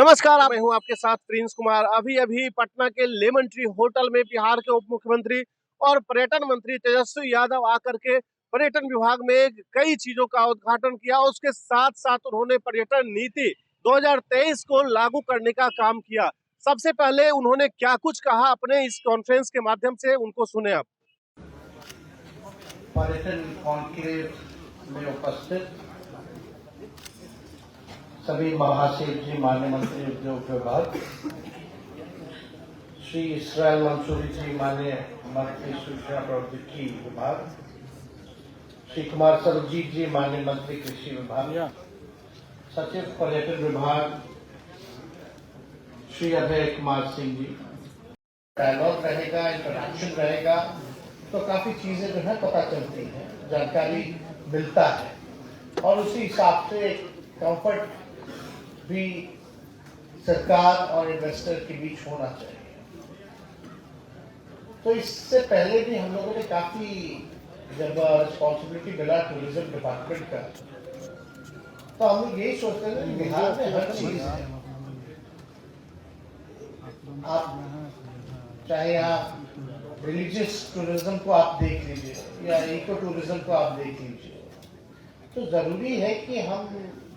नमस्कार, मैं हूं आपके साथ प्रिंस कुमार। अभी अभी पटना के लेमन ट्री होटल में बिहार के उप मुख्यमंत्री और पर्यटन मंत्री तेजस्वी यादव आकर के पर्यटन विभाग में कई चीजों का उद्घाटन किया। उसके साथ साथ उन्होंने पर्यटन नीति 2023 को लागू करने का काम किया। सबसे पहले उन्होंने क्या कुछ कहा अपने इस कॉन्फ्रेंस के माध्यम से, उनको सुने आप। पर्यटन कॉन्क्लेव में उपस्थित सभी महासचिव जी, माननीय मंत्री उद्योग विभाग, श्री इसराइल मंसूरी जी, माननीय मंत्री सूचना प्रौद्योगिकी विभाग, श्री कुमार सर्वजीत जी, माननीय मंत्री कृषि विभाग, सचिव पर्यटन विभाग श्री अभय कुमार सिंह जी। डायलॉग रहेगा, इंटरैक्शन रहेगा, तो काफी चीजें जो है पता चलती हैं, जानकारी मिलता है और उसी हिसाब से कंफर्ट भी सरकार और इन्वेस्टर के बीच होना चाहिए। तो इससे पहले भी हम लोगों ने काफी, जब रिस्पॉन्सिबिलिटी मिला टूरिज्म डिपार्टमेंट का, तो हम लोग यही सोचते थे कि बिहार में हर चीज है। आप चाहे आप रिलीजियस टूरिज्म को आप देख लीजिए या इको टूरिज्म को आप देख लीजिए, तो जरूरी है कि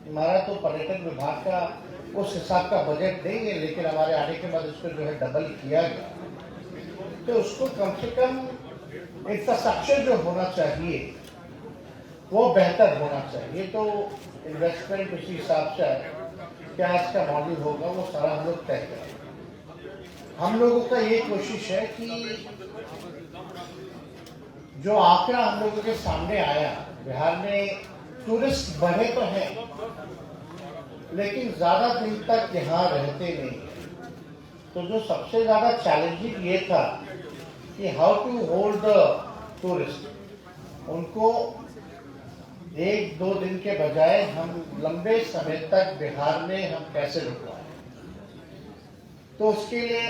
हमारा तो पर्यटन विभाग का उस हिसाब का बजट देंगे, लेकिन हमारे आने के बाद उसको जो है डबल किया गया, तो उसको कम से कम इंफ्रास्ट्रक्चर जो होना चाहिए वो बेहतर होना चाहिए। तो इन्वेस्टमेंट उसी हिसाब से क्या इसका मॉडल होगा वो सारा हम लोग तय करें। हम लोगों का ये कोशिश है कि जो आंकड़ा हम लोगों के सामने आया, बिहार में टूरिस्ट बढ़े तो हैं, लेकिन ज्यादा दिन तक यहाँ रहते नहीं। तो जो सबसे ज्यादा चैलेंजिंग ये था कि how to hold the tourist, उनको एक दो दिन के बजाय हम लंबे समय तक बिहार में हम कैसे रुकवाएं। तो उसके लिए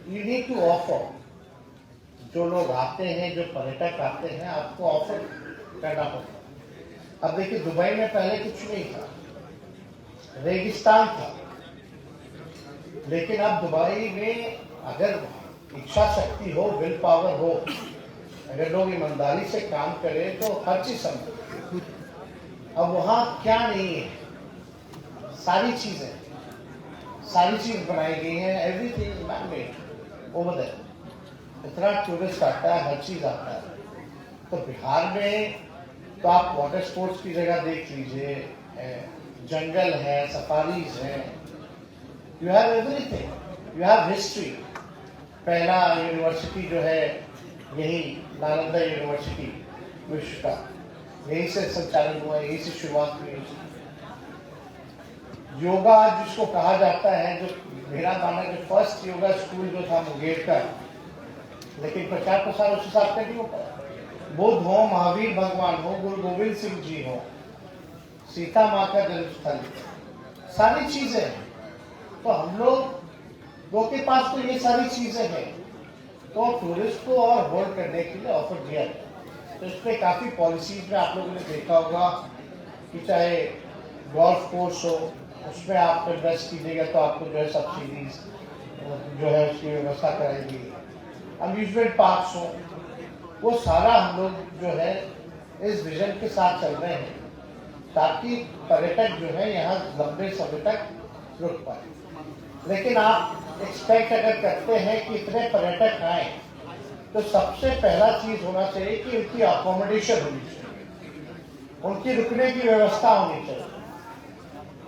यू नीड टू ऑफर, जो लोग आते हैं, जो पर्यटक आते हैं, आपको ऑफर करना पड़ता है। अब देखिए, दुबई में पहले कुछ नहीं था, रेगिस्तान था, लेकिन अब दुबई में अगर इच्छा शक्ति हो, विल पावर हो, अगर लोग ईमानदारी से काम करें तो हर चीज संभव। अब वहां क्या नहीं है, सारी चीज बनाई गई है, everything is man made over there. इतना टूरिस्ट आता है, हर चीज आता है। तो बिहार में तो आप वाटर स्पोर्ट्स की जगह देख लीजिए, जंगल है, सफारीज है, you have everything, you have history. पहला यूनिवर्सिटी जो है यही नालंदा यूनिवर्सिटी विश्व का, यहीं से संचालन हुआ, यहीं से शुरुआत हुई। योगा जिसको कहा जाता है, जो मेरा मानना है कि फर्स्ट योगा स्कूल जो था मुंगेर का, लेकिन प्रचार प्रसार उस हिसाब से नहीं हो पाया। बुद्ध हो, महावीर भगवान हो, गुरु गोविंद सिंह जी हो, सीता माँ का जन्मस्थल, सारी चीजें हैं। तो हम लोगों के पास तो ये सारी चीजें हैं, तो टूरिस्ट को और होल्ड करने के लिए ऑफर दिया गया। तो इसमें काफी पॉलिसीज में आप लोगों ने देखा होगा कि चाहे गोल्फ कोर्स हो, उसमें आप इन्वेस्ट कीजिएगा तो आपको जो है सब्सिडीज जो है उसकी व्यवस्था कराएगी। अम्यूजमेंट पार्क्स हो, वो सारा हम लोग जो है इस विजन के साथ चल रहे हैं, ताकि पर्यटक जो है यहाँ लंबे समय तक रुक पाए। लेकिन आप एक्सपेक्ट अगर करते हैं कि इतने पर्यटक आए, तो सबसे पहला चीज होना चाहिए कि उनकी अकोमोडेशन होनी चाहिए, उनकी रुकने की व्यवस्था होनी चाहिए,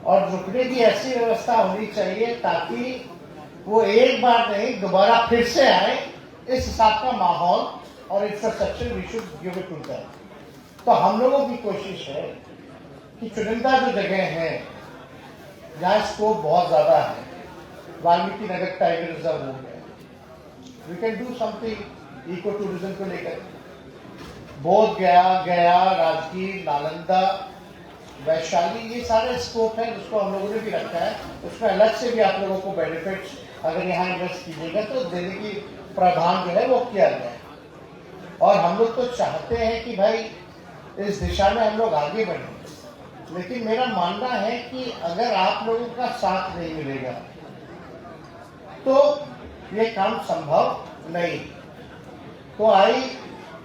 और रुकने की ऐसी व्यवस्था होनी चाहिए ताकि वो एक बार नहीं दोबारा फिर से आए। इस हिसाब का माहौल और infrastructure we should give it to them. तो हम लोगों की कोशिश है कि चुनिंदा जो जगह है जहाँ स्कोप बहुत ज्यादा है, वाल्मीकि नगर टाइगर रिजर्व हो गया, we can do something eco tourism को लेकर। बोध गया, राजगीर, नालंदा, वैशाली, ये सारे स्कोप है जिसको हम लोगों ने भी रखा है। उसमें अलग से भी आप लोगों को बेनिफिट्स अगर यहाँ इन्वेस्ट कीजिएगा तो देने की प्रावधान जो है वो किया गया है। और हम लोग तो चाहते हैं कि भाई इस दिशा में हम लोग आगे बढ़ें। लेकिन मेरा मानना है कि अगर आप लोगों का साथ नहीं मिलेगा तो ये काम संभव नहीं। तो I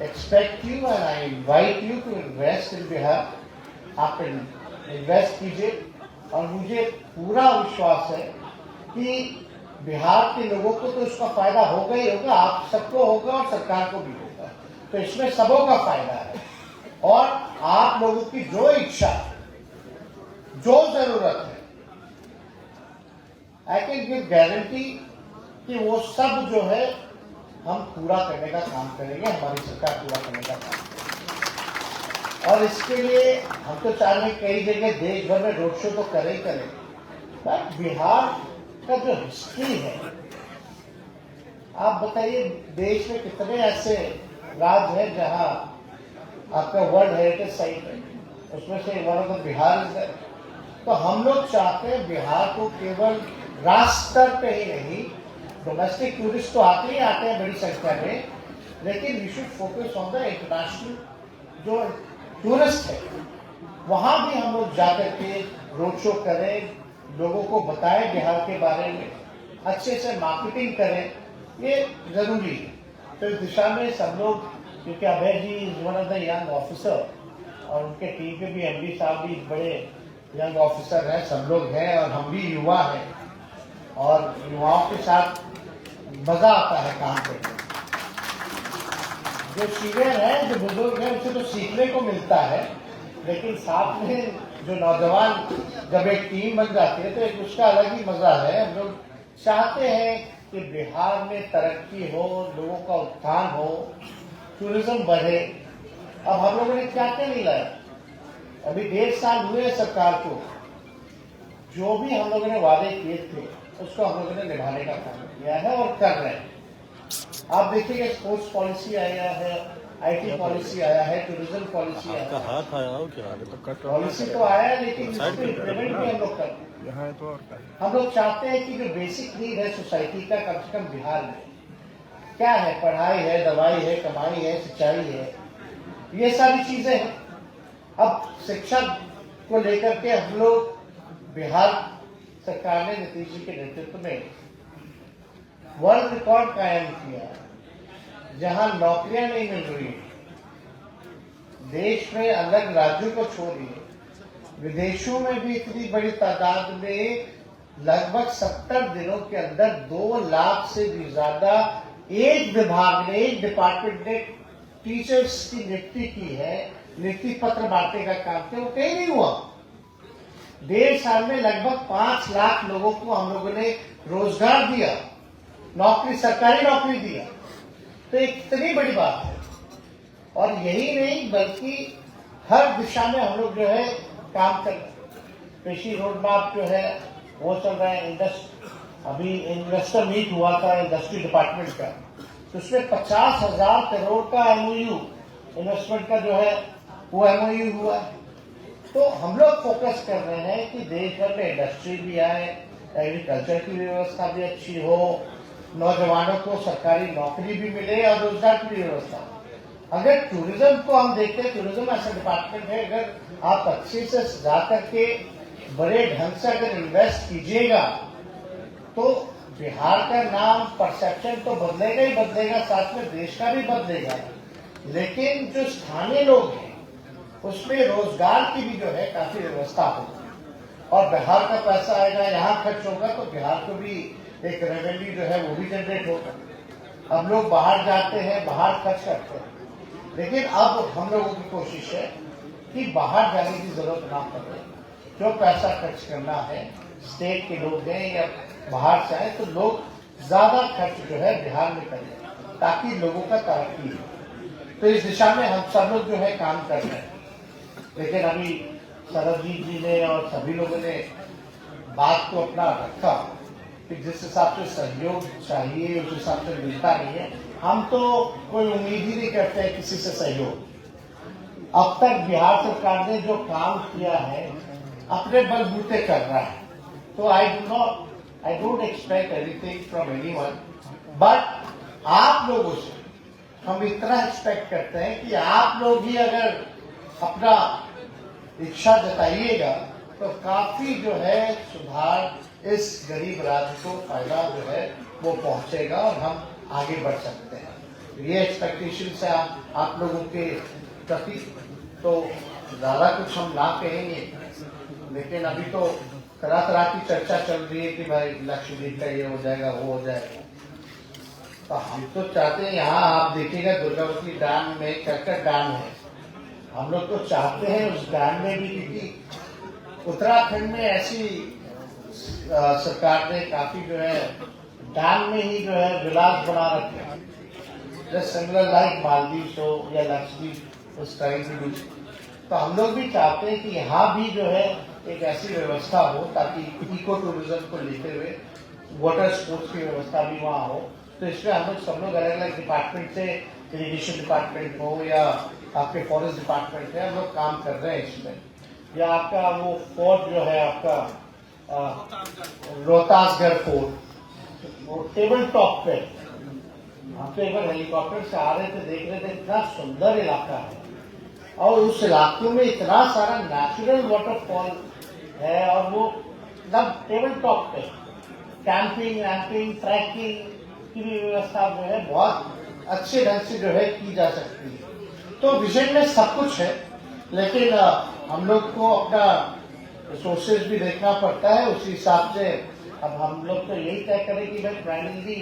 expect you and I invite you to invest in Bihar. आप इन्वेस्ट कीजिए और मुझे पूरा विश्वास है कि बिहार के लोगों को तो इसका फायदा होगा ही होगा, आप सबको होगा और सरकार को भी होगा। तो इसमें सबों का फायदा है और आप लोगों की जो इच्छा, जो जरूरत है, आई कैन गिव गारंटी कि वो सब जो है हम पूरा करने का काम करेंगे, हमारी सरकार पूरा करने का काम करेगी। और इसके लिए हम तो चाह रहे कई जगह देश भर में रोड शो तो करें, पर बिहार का जो हिस्ट्री है, आप बताइए देश में कितने ऐसे राज्य हैं जहां आपका वर्ल्ड हेरिटेज साइट है, उसमें से वन ऑफ द बिहार है। तो हम लोग चाहते हैं बिहार को केवल राष्ट्र स्तर पे ही नहीं, डोमेस्टिक टूरिस्ट तो आते ही आते हैं बड़ी संख्या में, लेकिन we should focus on the international जो टूरिस्ट है, वहां भी हम लोग जाकर के रोड शो करें, लोगों को बताएं बिहार के बारे में, अच्छे से मार्केटिंग करें, ये जरूरी है। तो इस दिशा में सब लोग, क्योंकि Abhay ji is one of the young officer और उनके टीम के भी एमडी साहब भी बड़े यंग ऑफिसर हैं, सब लोग हैं और हम भी युवा हैं और युवाओं के साथ मजा आता है काम करने। जो सीनियर है, जो बुजुर्ग है, उसे तो सीखने को मिलता है, लेकिन साथ में जो नौजवान जब एक टीम बन जाती है तो एक उसका अलग ही मजा है। हम लोग चाहते हैं कि बिहार में तरक्की हो, लोगों का उत्थान हो, टूरिज्म बढ़े। अब हम लोगों ने क्या क्या नहीं लाया, अभी 1.5 साल हुए सरकार को, जो भी हम लोगों ने वादे किए थे उसको हम लोगों ने निभाने का काम किया है और कर रहे हैं। आप देखिए स्पोर्ट्स पॉलिसी आया है, आईटी पॉलिसी आया है, टूरिज्म पॉलिसी आया है, हाथ आया हो क्या? पॉलिसी तो आया है, लेकिन इसको इम्प्लीमेंट भी हम लोग करते हैं। हम लोग चाहते हैं कि जो बेसिक नीड है सोसाइटी का, कम से कम बिहार में क्या है, पढ़ाई है, दवाई है, कमाई है, सिंचाई है, ये सारी चीजें हैं। अब शिक्षा को लेकर के हम लोग, बिहार सरकार ने नीतीश जी के नेतृत्व में वर्ल्ड रिकॉर्ड कायम किया, जहां नौकरियां नहीं मिल रही, देश में अलग राज्यों को छोड़िए, विदेशों में भी इतनी बड़ी तादाद में लगभग 70 दिनों के अंदर 2 लाख से भी ज्यादा एक विभाग ने, एक डिपार्टमेंट ने टीचर्स की नियुक्ति की है, नियुक्ति पत्र बांटने का काम किया, वो कहीं नहीं हुआ। 1.5 साल में लगभग 5 लाख लोगों को हम लोगों ने रोजगार दिया, नौकरी, सरकारी नौकरी दिया। तो एक इतनी बड़ी बात है। और यही नहीं बल्कि हर दिशा में हम लोग जो है काम कर रहे हैं। कृषि रोड मैप जो है वो चल रहा है। अभी इन्वेस्टर मीट हुआ था इंडस्ट्री डिपार्टमेंट का, तो उसमें 50,000 करोड़ का एमओयू इन्वेस्टमेंट का जो है वो एमओयू हुआ है। तो हम लोग फोकस कर रहे हैं कि देश भर में इंडस्ट्री भी आए, एग्रीकल्चर की व्यवस्था भी अच्छी हो, नौजवानों को सरकारी नौकरी भी मिले और रोजगार की व्यवस्था। अगर टूरिज्म को हम देखें, टूरिज्म ऐसा डिपार्टमेंट है, अगर आप अच्छे से जा करके बड़े ढंग से अगर इन्वेस्ट कीजिएगा तो बिहार का नाम, परसेप्शन तो बदलेगा ही बदलेगा, साथ में देश का भी बदलेगा। लेकिन जो स्थानीय लोग हैं उसमें रोजगार की भी जो है काफी व्यवस्था होगी और बिहार का पैसा आएगा, यहाँ खर्च होगा तो बिहार को भी एक रेवेन्यू जो है वो भी जनरेट होगा। अब लोग बाहर जाते हैं, बाहर खर्च करते हैं, लेकिन अब हम लोगों की कोशिश है कि बाहर जाने की जरूरत ना पड़े। जो पैसा खर्च करना है, स्टेट के लोग हैं या बाहर से आए, तो लोग ज्यादा खर्च जो है बिहार में करें ताकि लोगों का तरक्की हो। तो इस दिशा में हम सब लोग जो है काम कर रहे हैं। लेकिन अभी सरबजीत जी ने और सभी लोगों ने बात को अपना रखा कि जिस हिसाब से सहयोग चाहिए उस हिसाब से मिलता नहीं है। हम तो कोई उम्मीद ही नहीं करते हैं किसी से सहयोग। अब तक बिहार सरकार ने जो काम किया है अपने बलबूते कर रहा है, तो I don't expect anything from anyone, but आप लोगों से हम इतना एक्सपेक्ट करते हैं कि आप लोग ही अगर अपना इच्छा जताइएगा तो काफी जो है सुधार इस गरीब राज्य को फायदा जो है वो पहुंचेगा और हम आगे बढ़ सकते हैं। ये एक्सपेक्टेशन से आप लोगों के प्रति तो ज्यादा कुछ हम ना कहेंगे, लेकिन अभी तो तरह तरह की चर्चा चल रही है कि भाई लक्षद्वीप का ये हो जाएगा, वो हो जाएगा। तो हम तो चाहते हैं, यहाँ आप देखिएगा दुर्गावती डैम में कटक डैम है, हम लोग तो चाहते हैं उस डैम में भी, क्योंकि उत्तराखंड में ऐसी सरकार ने काफी जो है डैम में ही जो है विलास बना रखे हैं, जस्ट सिमिलर लाइक मालदीव हो या लक्षद्वीप उस टाइम भी। तो हम लोग भी चाहते हैं कि यहाँ भी जो है एक ऐसी व्यवस्था हो ताकि इको टूरिज्म को लेते हुए वाटर स्पोर्ट्स की व्यवस्था भी वहाँ हो। तो इसमें हम लोग सब लोग अलग अलग डिपार्टमेंट से, इरिगेशन डिपार्टमेंट हो या आपके फॉरेस्ट डिपार्टमेंट से हम लोग काम कर रहे हैं इसमें। या आपका वो फोर्ट जो है आपका रोहतासगढ़ फोर्ट, वो टेबल टॉप पे हम तो एक बार हेलीकॉप्टर से आ रहे थे, देख रहे थे, इतना सुंदर इलाका है और उस इलाके में इतना सारा नेचुरल वाटरफॉल है और वो मतलब टेबल टॉप पे कैंपिंग वैम्पिंग ट्रैकिंग की भी व्यवस्था जो है बहुत अच्छे ढंग से जो है की जा सकती है। तो विजन में सब कुछ है, लेकिन हम लोग को अपना रिसोर्सेज भी देखना पड़ता है। उसी हिसाब से अब हम लोग तो यही तय करें कि भाई प्राइमरी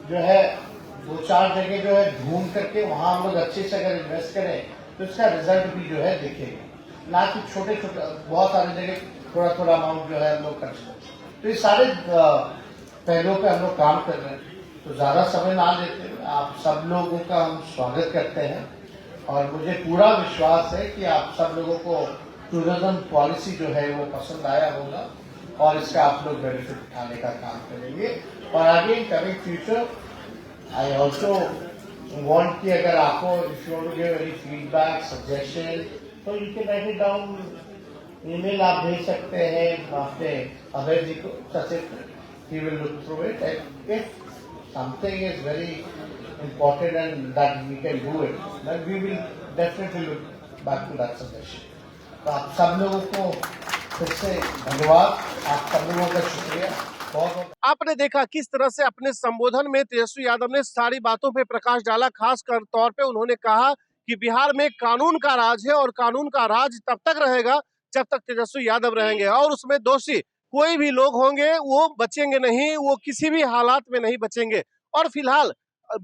जो है 2-4 जगह जो है ढूंढ करके वहां हम लोग अच्छे से अगर इन्वेस्ट करें तो इसका रिजल्ट भी जो है दिखेगा, ना कि छोटे छोटे बहुत सारी जगह थोड़ा थोड़ा अमाउंट जो है हम लोग खर्च करें। तो ये सारे पहलुओं पे हम लोग काम कर रहे हैं। तो ज्यादा समय ना लेते हुए आप सब लोगों का हम स्वागत करते हैं और मुझे पूरा विश्वास है कि आप सब लोगों को टूरिज्म पॉलिसी जो है वो पसंद आया होगा और इसका आप लोग बेनिफिट उठाने का काम करेंगे। और आगे in coming future I also want कि अगर आपको if you want to give any feedback suggestion तो you can write it down, email आप भेज सकते हैं अपने अभय जी को, सचिव, he will look through it and if something is very important and that we can do it, then we will definitely look back to that suggestion. तो आप सब लोगों को फिर से धन्यवाद, आप सब लोगों का शुक्रिया बहुत बहुत। आपने देखा किस तरह से अपने संबोधन में तेजस्वी यादव ने सारी बातों पे प्रकाश डाला। खास कर तौर पे उन्होंने कहा कि बिहार में कानून का राज है और कानून का राज तब तक रहेगा जब तक तेजस्वी यादव रहेंगे और उसमें दोषी कोई भी लोग होंगे वो बचेंगे नहीं, वो किसी भी हालात में नहीं बचेंगे। और फिलहाल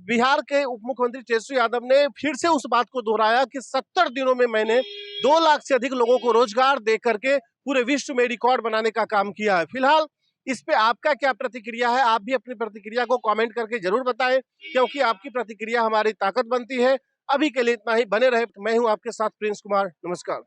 बिहार के उप मुख्यमंत्री तेजस्वी यादव ने फिर से उस बात को दोहराया कि 70 दिनों में मैंने 2 लाख से अधिक लोगों को रोजगार दे करके पूरे विश्व में रिकॉर्ड बनाने का काम किया है। फिलहाल इस पे आपका क्या प्रतिक्रिया है? आप भी अपनी प्रतिक्रिया को कमेंट करके जरूर बताएं, क्योंकि आपकी प्रतिक्रिया हमारी ताकत बनती है। अभी के लिए इतना ही, बने रहे। मैं हूं आपके साथ प्रिंस कुमार, नमस्कार।